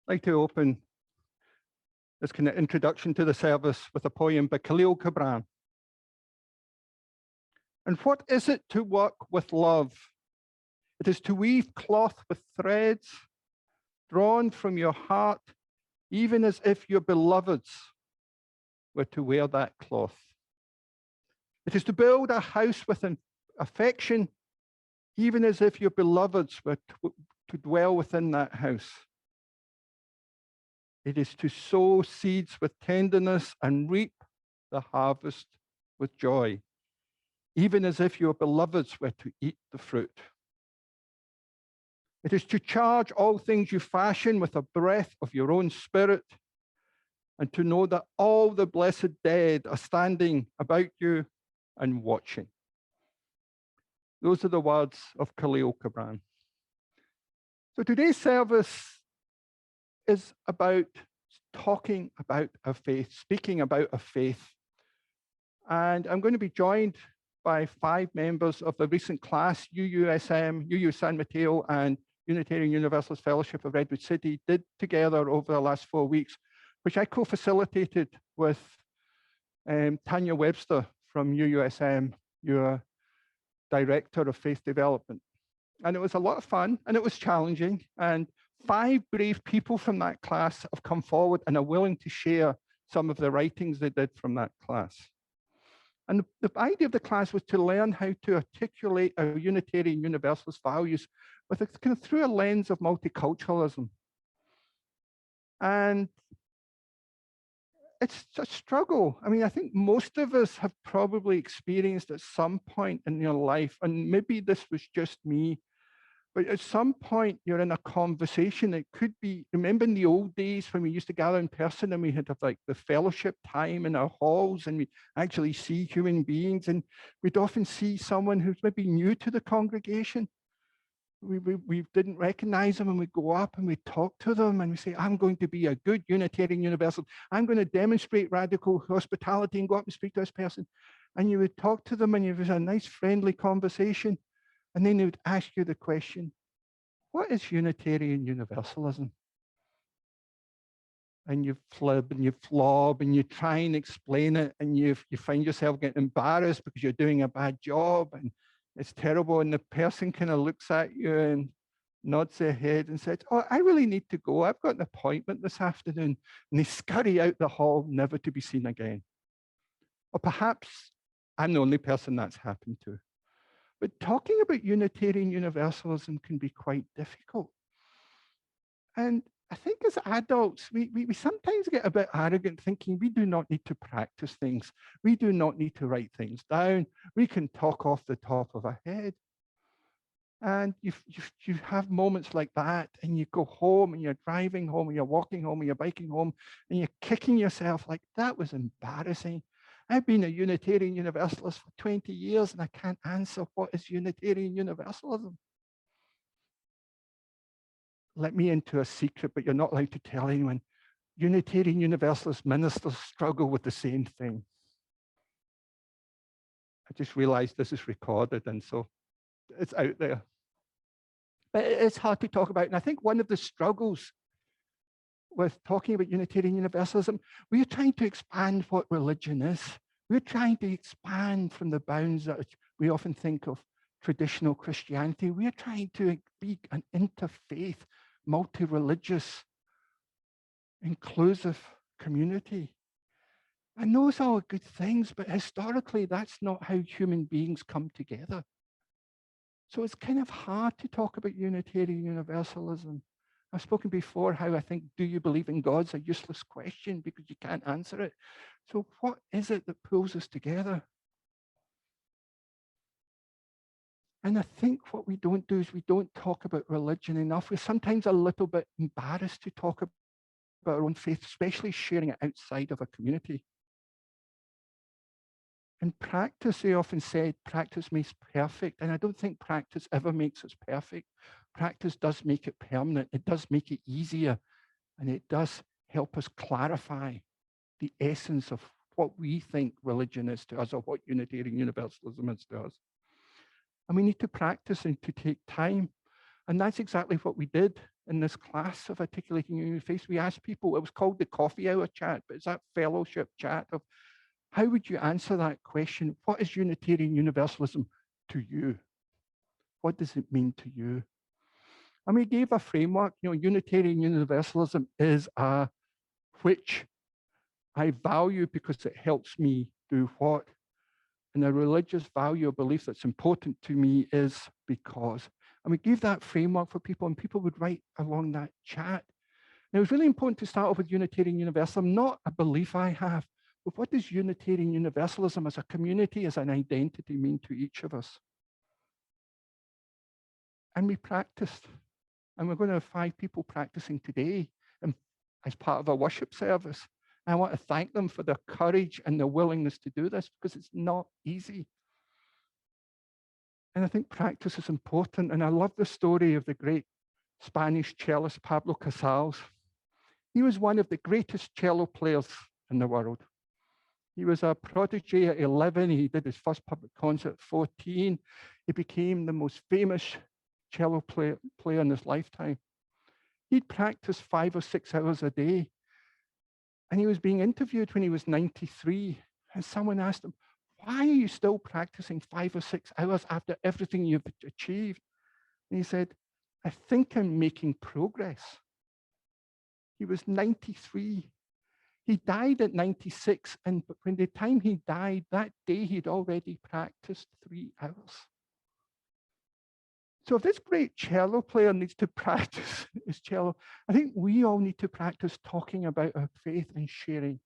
I'd like to open this kind of introduction to the service with a poem by Khalil Gibran. And what is it to work with love? It is to weave cloth with threads drawn from your heart, even as if your beloveds were to wear that cloth. It is to build a house with an affection, even as if your beloveds were to dwell within that house. It is to sow seeds with tenderness and reap the harvest with joy, even as if your beloveds were to eat the fruit. It is to charge all things you fashion with a breath of your own spirit, and to know that all the blessed dead are standing about you and watching. Those are the words of Khalil Gibran. So today's service is about talking about our faith, speaking about our faith. And I'm going to be joined by 5 members of the recent class, UUSM, UU San Mateo, and Unitarian Universalist Fellowship of Redwood City did together over the last 4 weeks, which I co-facilitated with Tanya Webster from UUSM, your Director of Faith Development. And it was a lot of fun, and it was challenging. And 5 brave people from that class have come forward and are willing to share some of the writings they did from that class. And the idea of the class was to learn how to articulate our Unitarian Universalist values with a, kind of through a lens of multiculturalism. And it's a struggle. I mean, I think most of us have probably experienced at some point in your life, and maybe this was just me, but at some point you're in a conversation. It could be, remember in the old days when we used to gather in person and we had like the fellowship time in our halls and we actually see human beings, and we'd often see someone who's maybe new to the congregation. We didn't recognize them, and we go up and we talk to them and we say, I'm going to be a good Unitarian Universalist. I'm going to demonstrate radical hospitality and go up and speak to this person. And you would talk to them and it was a nice friendly conversation. And then they would ask you the question, what is Unitarian Universalism? And you flib and you flob and you try and explain it, and you find yourself getting embarrassed because you're doing a bad job and it's terrible. And the person kind of looks at you and nods their head and says, oh, I really need to go. I've got an appointment this afternoon. And they scurry out the hall, never to be seen again. Or perhaps I'm the only person that's happened to. But talking about Unitarian Universalism can be quite difficult. And I think as adults, we sometimes get a bit arrogant thinking we do not need to practice things. We do not need to write things down. We can talk off the top of our head. And you have moments like that, and you go home and you're driving home, and you're walking home, and you're biking home, and you're kicking yourself like, that was embarrassing. I've been a Unitarian Universalist for 20 years and I can't answer what is Unitarian Universalism. Let me into a secret, but you're not allowed to tell anyone. Unitarian Universalist ministers struggle with the same thing. I just realized this is recorded, and so it's out there. But it's hard to talk about. And I think one of the struggles with talking about Unitarian Universalism, we're trying to expand what religion is. We're trying to expand from the bounds that we often think of traditional Christianity. We're trying to be an interfaith, multi-religious, inclusive community. And those are good things, but historically, that's not how human beings come together. So it's kind of hard to talk about Unitarian Universalism. I've spoken before how I think, do you believe in God's a useless question because you can't answer it. So what is it that pulls us together? And I think what we don't do is we don't talk about religion enough. We're sometimes a little bit embarrassed to talk about our own faith, especially sharing it outside of a community. In practice, they often said, practice makes perfect. And I don't think practice ever makes us perfect. Practice does make it permanent. It does make it easier. And it does help us clarify the essence of what we think religion is to us, or what Unitarian Universalism is to us. And we need to practice and to take time. And that's exactly what we did in this class of articulating your faith, we asked people, it was called the coffee hour chat, but it's that fellowship chat of how would you answer that question? What is Unitarian Universalism to you? What does it mean to you? And we gave a framework. Unitarian Universalism is a which I value because it helps me do what. And a religious value or belief that's important to me is because. And we gave that framework for people, and people would write along that chat. And it was really important to start off with Unitarian Universalism, not a belief I have, but what does Unitarian Universalism as a community, as an identity mean to each of us? And we practiced. And we're going to have 5 people practicing today as part of our worship service. And I want to thank them for their courage and their willingness to do this, because it's not easy. And I think practice is important. And I love the story of the great Spanish cellist Pablo Casals. He was one of the greatest cello players in the world. He was a prodigy at 11. He did his first public concert at 14. He became the most famous cello player in his lifetime. He'd practice 5 or 6 hours a day. And he was being interviewed when he was 93. And someone asked him, why are you still practicing 5 or 6 hours after everything you've achieved? And he said, I think I'm making progress. He was 93. He died at 96. And when the time he died, that day he'd already practiced 3 hours. So if this great cello player needs to practice his cello, I think we all need to practice talking about our faith and sharing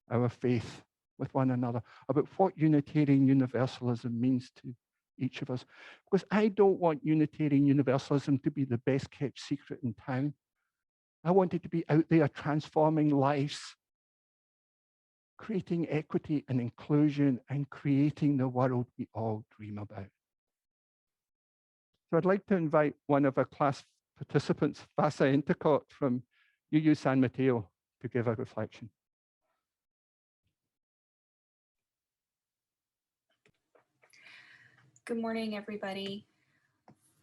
our faith with one another, about what Unitarian Universalism means to each of us. Because I don't want Unitarian Universalism to be the best kept secret in town. I want it to be out there transforming lives, creating equity and inclusion, and creating the world we all dream about. So I'd like to invite one of our class participants, Vasa Endicott from UU San Mateo, to give a reflection. Good morning, everybody.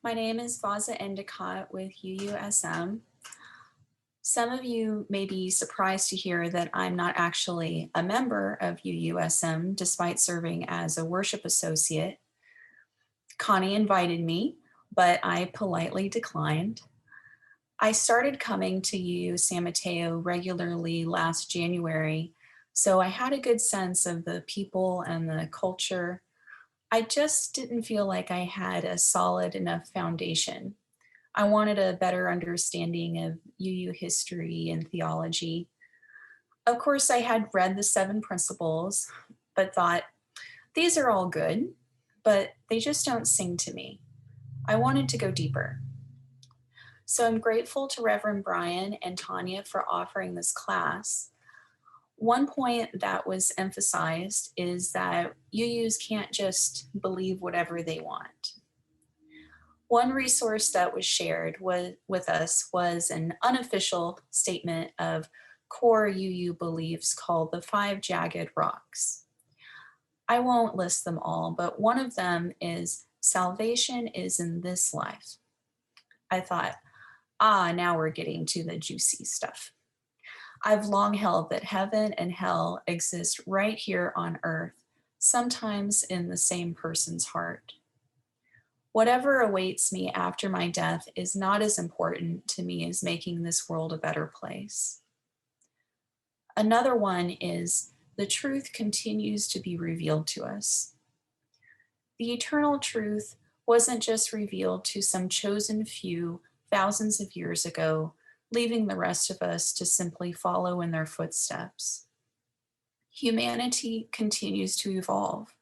My name is Vasa Endicott with UUSM. Some of you may be surprised to hear that I'm not actually a member of UUSM, despite serving as a worship associate. Connie invited me, but I politely declined. I started coming to UU San Mateo regularly last January, so I had a good sense of the people and the culture. I just didn't feel like I had a solid enough foundation. I wanted a better understanding of UU history and theology. Of course, I had read the 7 principles, but thought, these are all good, but they just don't sing to me. I wanted to go deeper. So I'm grateful to Reverend Brian and Tanya for offering this class. One point that was emphasized is that UUs can't just believe whatever they want. One resource that was shared with us was an unofficial statement of core UU beliefs called the 5 Jagged Rocks. I won't list them all, but one of them is salvation is in this life. I thought, now we're getting to the juicy stuff. I've long held that heaven and hell exist right here on earth, sometimes in the same person's heart. Whatever awaits me after my death is not as important to me as making this world a better place. Another one is the truth continues to be revealed to us. The eternal truth wasn't just revealed to some chosen few thousands of years ago, leaving the rest of us to simply follow in their footsteps. Humanity continues to evolve.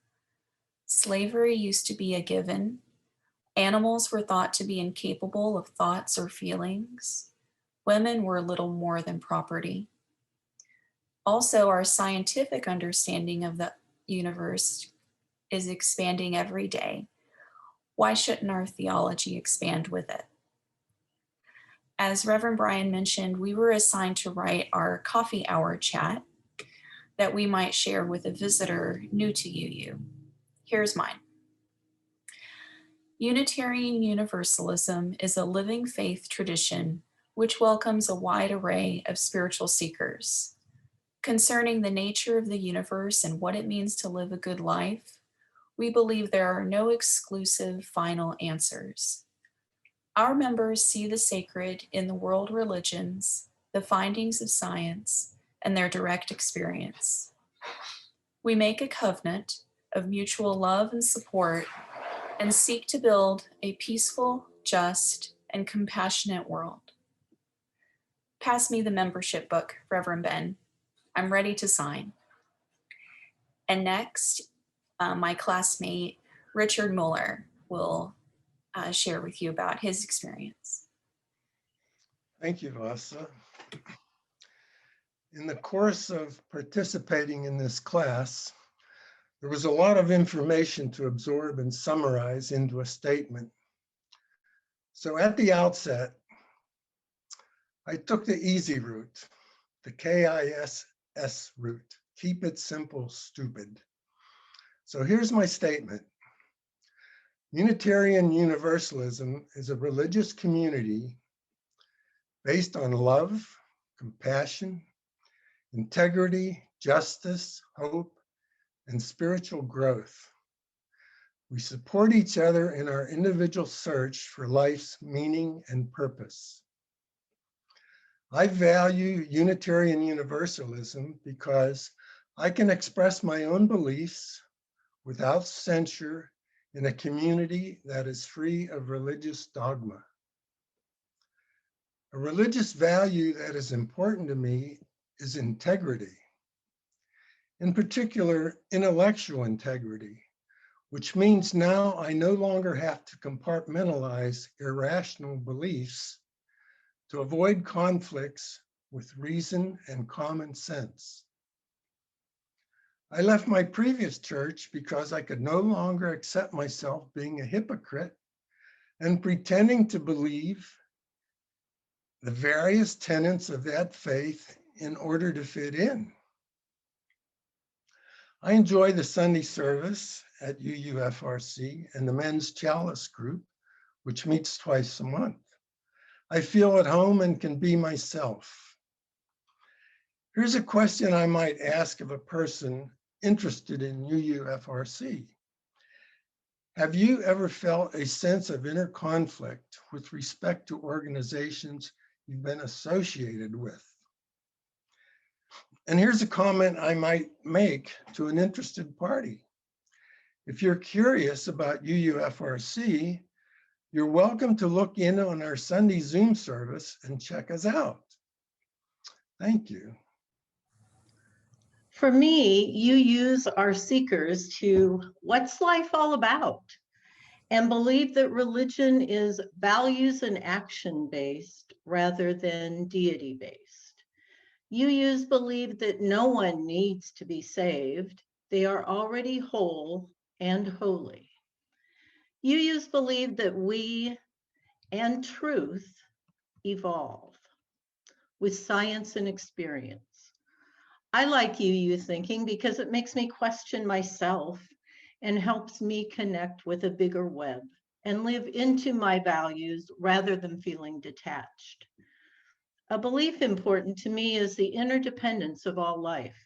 Slavery used to be a given. Animals were thought to be incapable of thoughts or feelings. Women were little more than property. Also, our scientific understanding of the universe is expanding every day. Why shouldn't our theology expand with it? As Reverend Brian mentioned, we were assigned to write our coffee hour chat that we might share with a visitor new to UU. Here's mine. Unitarian Universalism is a living faith tradition which welcomes a wide array of spiritual seekers. Concerning the nature of the universe and what it means to live a good life, we believe there are no exclusive final answers. Our members see the sacred in the world religions, the findings of science, and their direct experience. We make a covenant of mutual love and support and seek to build a peaceful, just, and compassionate world. Pass me the membership book, Reverend Ben. I'm ready to sign. And next, my classmate, Richard Muller, will share with you about his experience. Thank you, Vasa. In the course of participating in this class, there was a lot of information to absorb and summarize into a statement. So at the outset, I took the easy route, the KISS route, keep it simple, stupid. So here's my statement. Unitarian Universalism is a religious community based on love, compassion, integrity, justice, hope, and spiritual growth. We support each other in our individual search for life's meaning and purpose. I value Unitarian Universalism because I can express my own beliefs without censure in a community that is free of religious dogma. A religious value that is important to me is integrity. In particular, intellectual integrity, which means now I no longer have to compartmentalize irrational beliefs to avoid conflicts with reason and common sense. I left my previous church because I could no longer accept myself being a hypocrite and pretending to believe the various tenets of that faith in order to fit in. I enjoy the Sunday service at UUFRC and the Men's Chalice group, which meets twice a month. I feel at home and can be myself. Here's a question I might ask of a person interested in UUFRC. Have you ever felt a sense of inner conflict with respect to organizations you've been associated with? And here's a comment I might make to an interested party. If you're curious about UUFRC, you're welcome to look in on our Sunday Zoom service and check us out. Thank you. For me, UUs are seekers to what's life all about, and believe that religion is values and action based rather than deity based. UUs believe that no one needs to be saved. They are already whole and holy. UUs believe that we and truth evolve with science and experience. I like UU thinking because it makes me question myself and helps me connect with a bigger web and live into my values rather than feeling detached. A belief important to me is the interdependence of all life,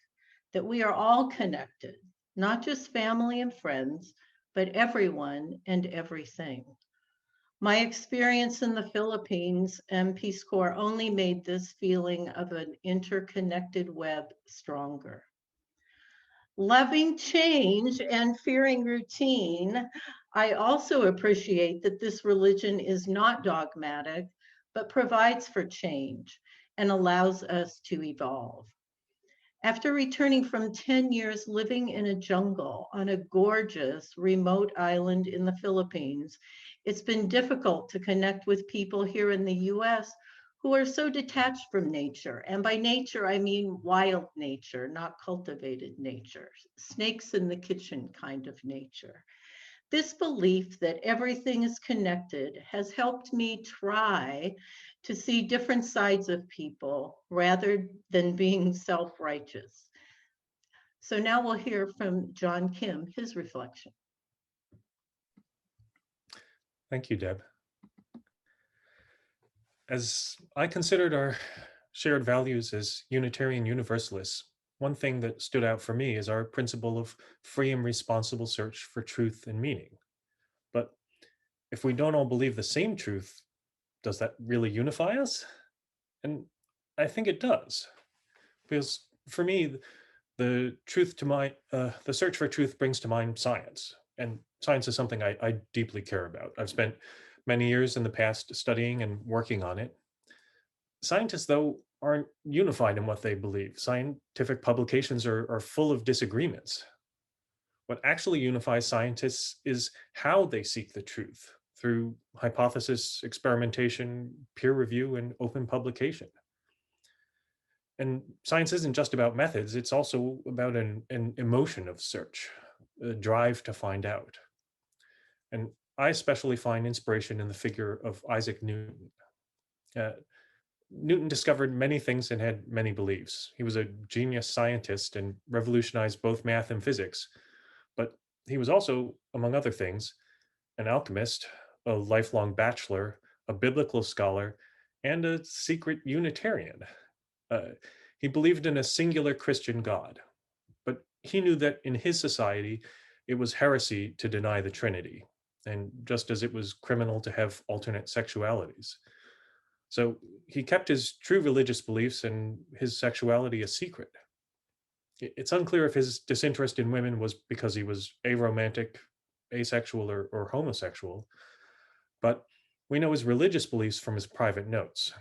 that we are all connected, not just family and friends, but everyone and everything. My experience in the Philippines and Peace Corps only made this feeling of an interconnected web stronger. Loving change and fearing routine, I also appreciate that this religion is not dogmatic, but provides for change and allows us to evolve. After returning from 10 years living in a jungle on a gorgeous remote island in the Philippines, it's been difficult to connect with people here in the US who are so detached from nature. And by nature, I mean wild nature, not cultivated nature, snakes in the kitchen kind of nature. This belief that everything is connected has helped me try to see different sides of people rather than being self-righteous. So now we'll hear from John Kim, his reflection. Thank you, Deb. As I considered our shared values as Unitarian Universalists, one thing that stood out for me is our principle of free and responsible search for truth and meaning. But if we don't all believe the same truth, does that really unify us? And I think it does, because for me, the search for truth brings to mind science, and science is something I deeply care about. I've spent many years in the past studying and working on it. Scientists, though, aren't unified in what they believe. Scientific publications are full of disagreements. What actually unifies scientists is how they seek the truth through hypothesis, experimentation, peer review, and open publication. And science isn't just about methods, it's also about an emotion of search, a drive to find out. And I especially find inspiration in the figure of Isaac Newton. Uh, Newton discovered many things and had many beliefs. He was a genius scientist and revolutionized both math and physics. But he was also, among other things, an alchemist, a lifelong bachelor, a biblical scholar, and a secret Unitarian. He believed in a singular Christian God, but he knew that in his society, it was heresy to deny the Trinity, and just as it was criminal to have alternate sexualities. So he kept his true religious beliefs and his sexuality a secret. It's unclear if his disinterest in women was because he was aromantic, asexual, or homosexual, but we know his religious beliefs from his private notes.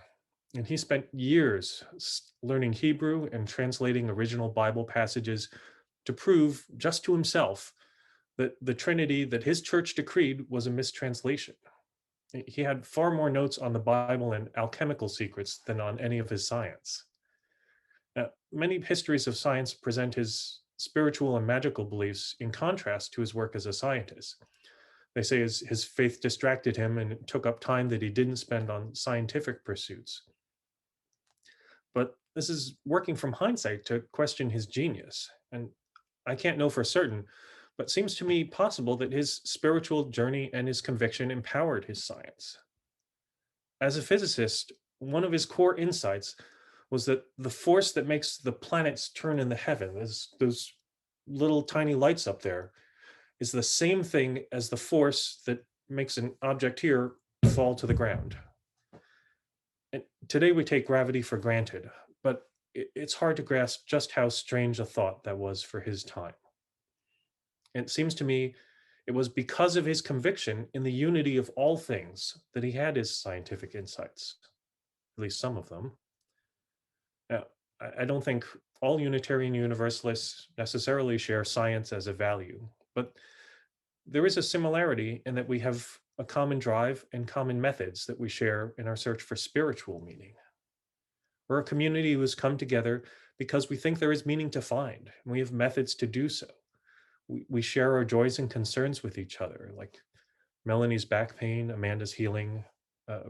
And he spent years learning Hebrew and translating original Bible passages to prove, just to himself, that the Trinity that his church decreed was a mistranslation. He had far more notes on the Bible and alchemical secrets than on any of his science. Now, many histories of science present his spiritual and magical beliefs in contrast to his work as a scientist. They say his faith distracted him and took up time that he didn't spend on scientific pursuits. But this is working from hindsight to question his genius. And I can't know for certain, but seems to me possible that his spiritual journey and his conviction empowered his science. As a physicist, one of his core insights was that the force that makes the planets turn in the heaven, those little tiny lights up there, is the same thing as the force that makes an object here fall to the ground. And today we take gravity for granted, but it's hard to grasp just how strange a thought that was for his time. And it seems to me it was because of his conviction in the unity of all things that he had his scientific insights, at least some of them. Now, I don't think all Unitarian Universalists necessarily share science as a value, but there is a similarity in that we have a common drive and common methods that we share in our search for spiritual meaning. We're a community who has come together because we think there is meaning to find, and we have methods to do so. We share our joys and concerns with each other, like Melanie's back pain, Amanda's healing,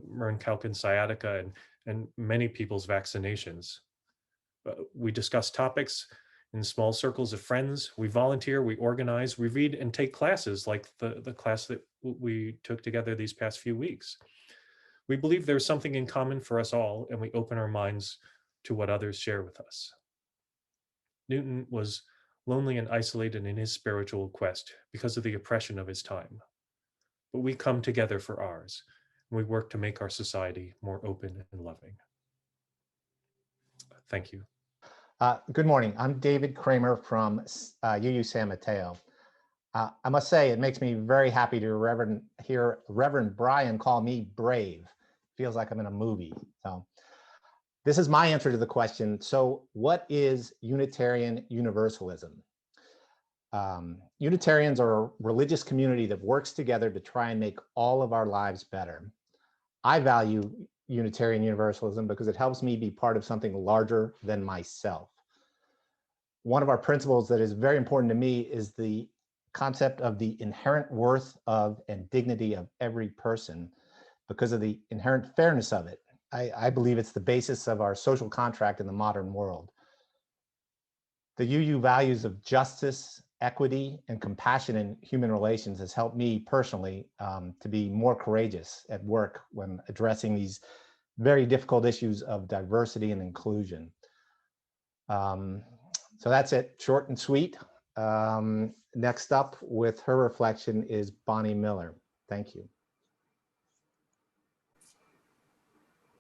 Mern Kalkin's sciatica, and many people's vaccinations. We discuss topics in small circles of friends. We volunteer, we organize, we read and take classes like the class that we took together these past few weeks. We believe there's something in common for us all, and we open our minds to what others share with us. Newton was lonely and isolated in his spiritual quest because of the oppression of his time. But we come together for ours, and we work to make our society more open and loving. Thank you. Good morning. I'm David Kramer from UU San Mateo. I must say, it makes me very happy to hear Reverend Brian call me brave. Feels like I'm in a movie. So this is my answer to the question. So what is Unitarian Universalism? Unitarians are a religious community that works together to try and make all of our lives better. I value Unitarian Universalism because it helps me be part of something larger than myself. One of our principles that is very important to me is the concept of the inherent worth of and dignity of every person because of the inherent fairness of it. I believe it's the basis of our social contract in the modern world. The UU values of justice, equity, and compassion in human relations has helped me personally to be more courageous at work when addressing these very difficult issues of diversity and inclusion. So that's it, short and sweet. Next up with her reflection is Bonnie Muller. Thank you.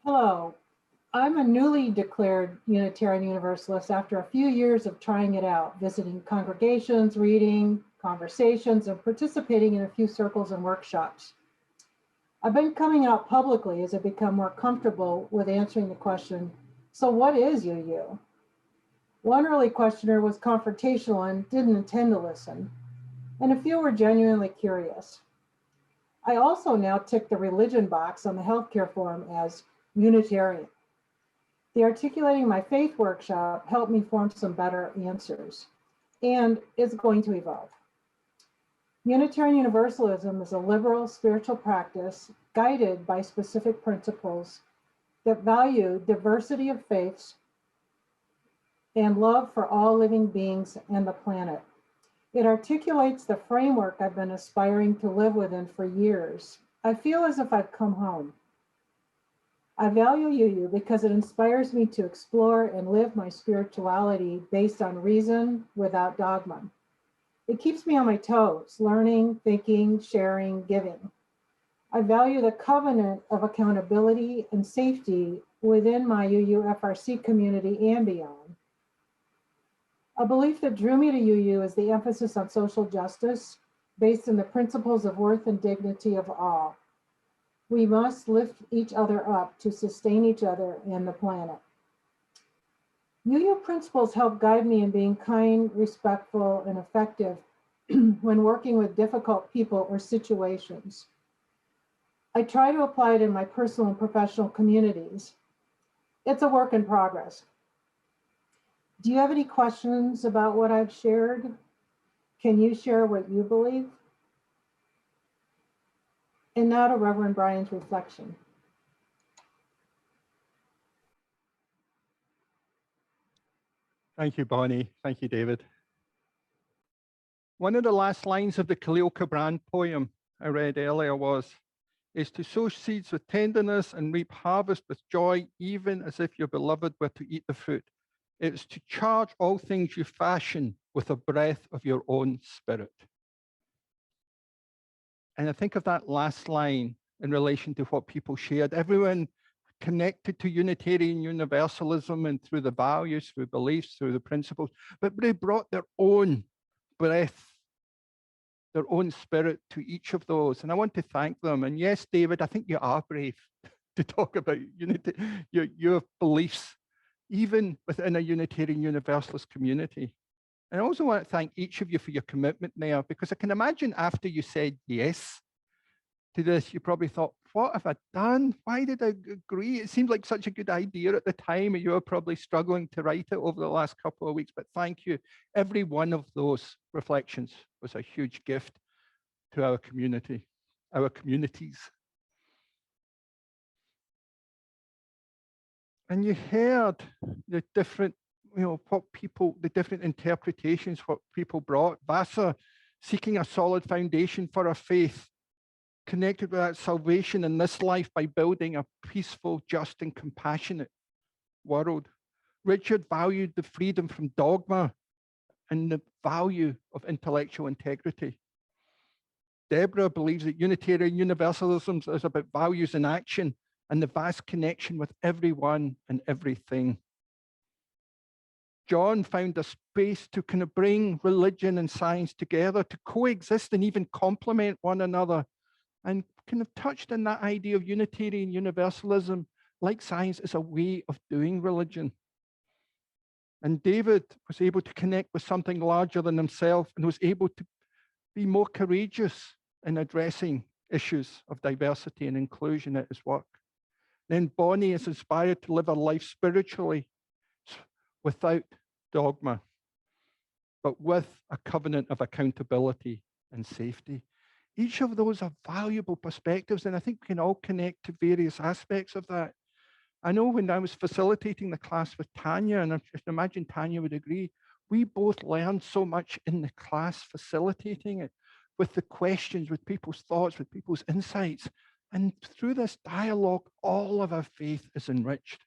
Hello, I'm a newly declared Unitarian Universalist after a few years of trying it out, visiting congregations, reading, conversations, and participating in a few circles and workshops. I've been coming out publicly as I become more comfortable with answering the question, so what is UU? One early questioner was confrontational and didn't intend to listen, and a few were genuinely curious. I also now tick the religion box on the healthcare form as Unitarian. The Articulating My Faith workshop helped me form some better answers, and is going to evolve. Unitarian Universalism is a liberal spiritual practice guided by specific principles that value diversity of faiths and love for all living beings and the planet. It articulates the framework I've been aspiring to live within for years. I feel as if I've come home. I value UU because it inspires me to explore and live my spirituality based on reason without dogma. It keeps me on my toes, learning, thinking, sharing, giving. I value the covenant of accountability and safety within my UUFRC community and beyond. A belief that drew me to UU is the emphasis on social justice based on the principles of worth and dignity of all. We must lift each other up to sustain each other and the planet. UU principles help guide me in being kind, respectful, and effective when working with difficult people or situations. I try to apply it in my personal and professional communities. It's a work in progress. Do you have any questions about what I've shared? Can you share what you believe? And now to Reverend Brian's reflection. Thank you, Bonnie. Thank you, David. One of the last lines of the Khalil Gibran poem I read earlier is to sow seeds with tenderness and reap harvest with joy, even as if your beloved were to eat the fruit. It's to charge all things you fashion with a breath of your own spirit. And I think of that last line in relation to what people shared. Everyone connected to Unitarian Universalism and through the values, through beliefs, through the principles, but they brought their own breath, their own spirit to each of those. And I want to thank them. And yes, David, I think you are brave to talk about unity, your beliefs, even within a Unitarian Universalist community. And I also want to thank each of you for your commitment there, because I can imagine after you said yes to this, you probably thought, what have I done? Why did I agree? It seemed like such a good idea at the time, and you were probably struggling to write it over the last couple of weeks, but thank you. Every one of those reflections was a huge gift to our community, our communities. And you heard the different, what people, the different interpretations, what people brought. Vasa seeking a solid foundation for our faith, connected with that salvation in this life by building a peaceful, just, and compassionate world. Pritchard valued the freedom from dogma and the value of intellectual integrity. Debra believes that Unitarian Universalism is about values in action and the vast connection with everyone and everything. John found a space to kind of bring religion and science together, to coexist and even complement one another, and kind of touched on that idea of Unitarian Universalism, like science, is a way of doing religion. And David was able to connect with something larger than himself and was able to be more courageous in addressing issues of diversity and inclusion at his work. Then Bonnie is inspired to live her life spiritually without dogma, but with a covenant of accountability and safety. Each of those are valuable perspectives, and I think we can all connect to various aspects of that. I know when I was facilitating the class with Tanya, and I imagine Tanya would agree, we both learned so much in the class facilitating it, with the questions, with people's thoughts, with people's insights. And through this dialogue, all of our faith is enriched.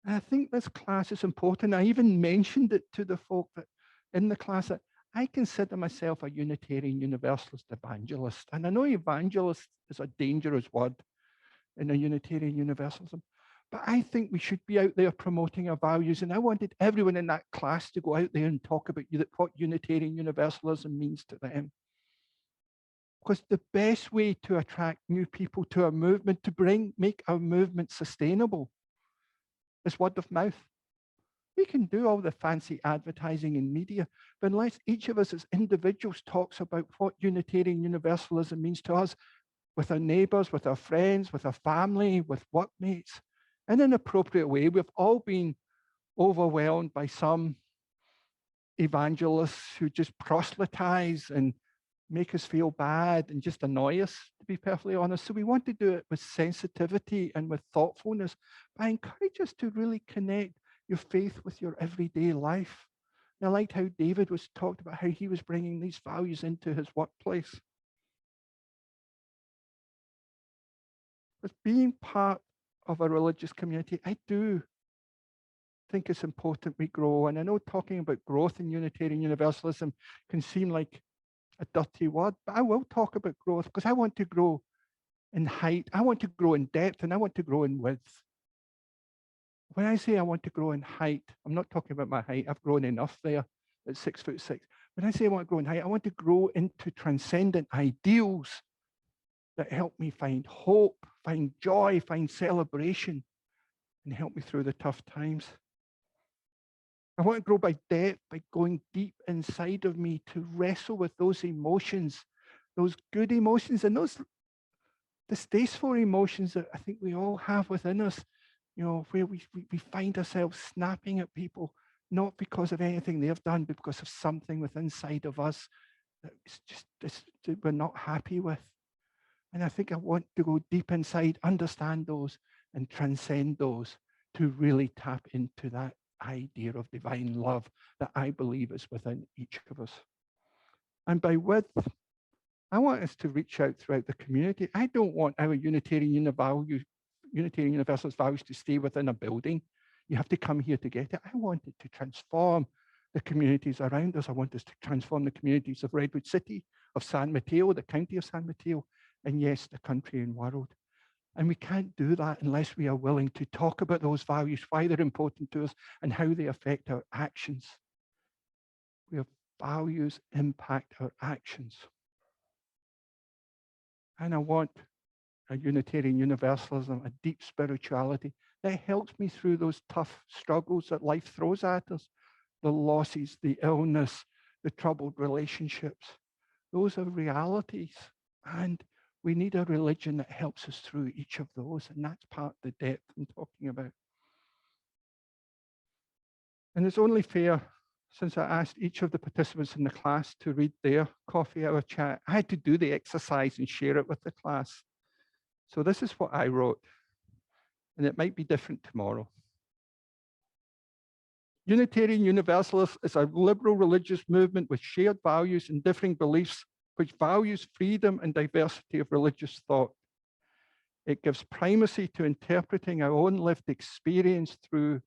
And I think this class is important. I even mentioned it to the folk that in the class that I consider myself a Unitarian Universalist evangelist. And I know evangelist is a dangerous word in a Unitarian Universalism, but I think we should be out there promoting our values. And I wanted everyone in that class to go out there and talk about what Unitarian Universalism means to them. Because the best way to attract new people to our movement, to make our movement sustainable, is word of mouth. We can do all the fancy advertising and media, but unless each of us as individuals talks about what Unitarian Universalism means to us, with our neighbors, with our friends, with our family, with workmates, in an appropriate way. We've all been overwhelmed by some evangelists who just proselytize and make us feel bad and just annoy us, to be perfectly honest. So we want to do it with sensitivity and with thoughtfulness. But I encourage us to really connect your faith with your everyday life. And I liked how David was talked about how he was bringing these values into his workplace. As being part of a religious community, I do think it's important we grow. And I know talking about growth in Unitarian Universalism can seem like a dirty word, but I will talk about growth because I want to grow in height, I want to grow in depth, and I want to grow in width. When I say I want to grow in height, I'm not talking about my height. I've grown enough there at 6'6". When I say I want to grow in height, I want to grow into transcendent ideals that help me find hope, find joy, find celebration, and help me through the tough times. I want to grow by depth, by going deep inside of me to wrestle with those emotions, those good emotions, and those distasteful emotions that I think we all have within us, you know, where we find ourselves snapping at people, not because of anything they've done, but because of something within inside of us that we're not happy with. And I think I want to go deep inside, understand those, and transcend those to really tap into that idea of divine love that I believe is within each of us. And by width, I want us to reach out throughout the community. I don't want our Unitarian Universalist values to stay within a building. You have to come here to get it. I want it to transform the communities around us. I want us to transform the communities of Redwood City, of San Mateo, the county of San Mateo, and yes, the country and world. And we can't do that unless we are willing to talk about those values, why they're important to us, and how they affect our actions. Where values impact our actions. And I want a Unitarian Universalism, a deep spirituality that helps me through those tough struggles that life throws at us, the losses, the illness, the troubled relationships. Those are realities. And we need a religion that helps us through each of those. And that's part of the depth I'm talking about. And it's only fair, since I asked each of the participants in the class to read their coffee hour chat, I had to do the exercise and share it with the class. So this is what I wrote, and it might be different tomorrow. Unitarian Universalist is a liberal religious movement with shared values and differing beliefs, which values freedom and diversity of religious thought. It gives primacy to interpreting our own lived experience through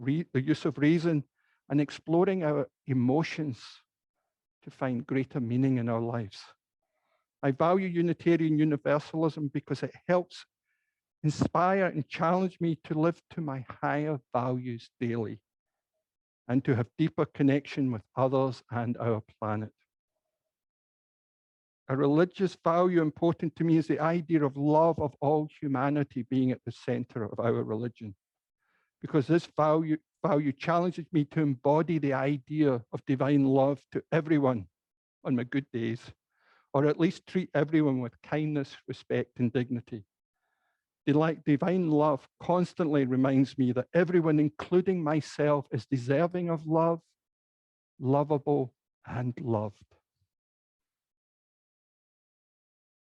the use of reason and exploring our emotions to find greater meaning in our lives. I value Unitarian Universalism because it helps inspire and challenge me to live to my higher values daily and to have deeper connection with others and our planet. A religious value important to me is the idea of love of all humanity being at the center of our religion, because this value challenges me to embody the idea of divine love to everyone on my good days, or at least treat everyone with kindness, respect, and dignity. Divine love constantly reminds me that everyone, including myself, is deserving of love, lovable, and loved.